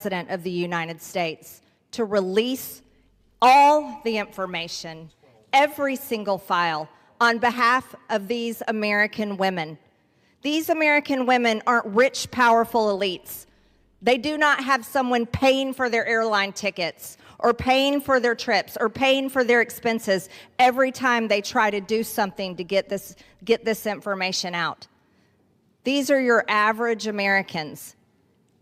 President of the United States to release all the information, every single file, on behalf of these American women. These American women aren't rich, powerful elites. They do not have someone paying for their airline tickets or paying for their trips or paying for their expenses every time they try to do something to get this information out. These are your average Americans.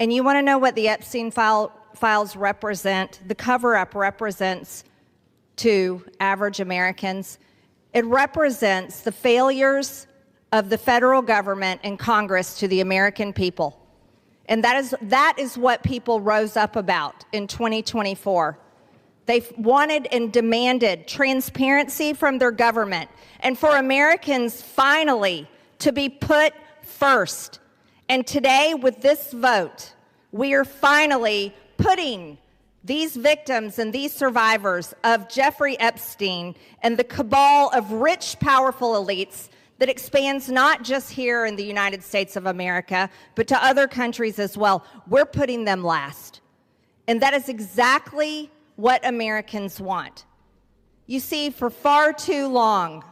And you want to know what the Epstein files represent? The cover-up represents to average Americans. It represents the failures of the federal government and Congress to the American people. And that is what people rose up about in 2024. They wanted and demanded transparency from their government and for Americans finally to be put first. And today, with this vote, we are finally putting these victims and these survivors of Jeffrey Epstein and the cabal of rich, powerful elites that expands not just here in the United States of America, but to other countries as well. We're putting them last. And that is exactly what Americans want. You see, for far too long,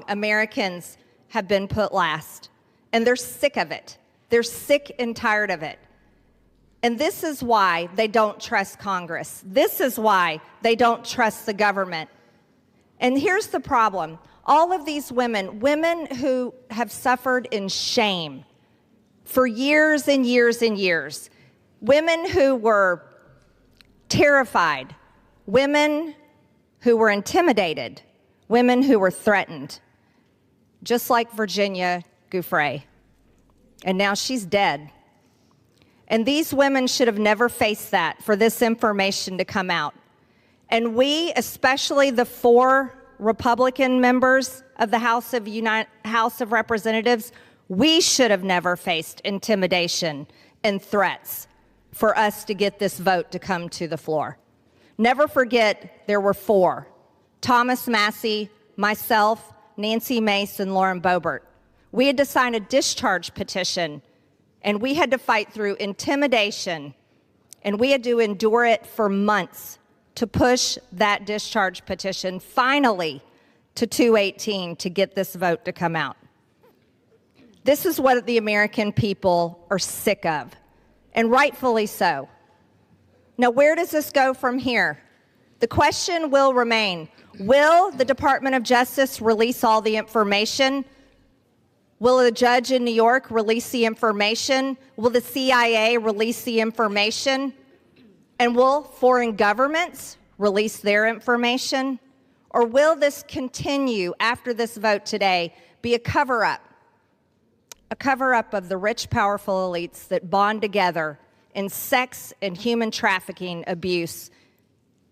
Americans have been put last. And they're sick of it. They're sick and tired of it. And this is why they don't trust Congress. This is why they don't trust the government. And here's the problem. All of these women who have suffered in shame for years and years and years, women who were terrified, women who were intimidated, women who were threatened, just like Virginia Giuffre. And now she's dead. And these women should have never faced that, for this information to come out. And we, especially the 4 Republican members of the House of Representatives, we should have never faced intimidation and threats for us to get this vote to come to the floor. Never forget, there were 4. Thomas Massie, myself, Nancy Mace, and Lauren Boebert. We had to sign a discharge petition, and we had to fight through intimidation, and we had to endure it for months to push that discharge petition finally to 218 to get this vote to come out. This is what the American people are sick of, and rightfully so. Now, where does this go from here? The question will remain, will the Department of Justice release all the information? Will a judge in New York release the information? Will the CIA release the information? And will foreign governments release their information? Or will this continue after this vote today be a cover-up? A cover-up of the rich, powerful elites that bond together in sex and human trafficking abuse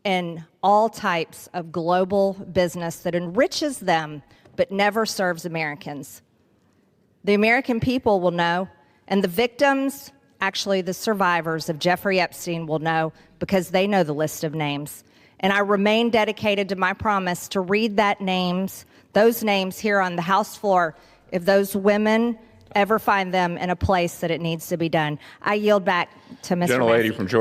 and all types of global business that enriches them but never serves Americans. The American people will know, and the victims, actually the survivors of Jeffrey Epstein, will know because they know the list of names. And I remain dedicated to my promise to read those names here on the House floor if those women ever find them in a place that it needs to be done. I yield back to Mr. Gentlelady Massey. from Georgia.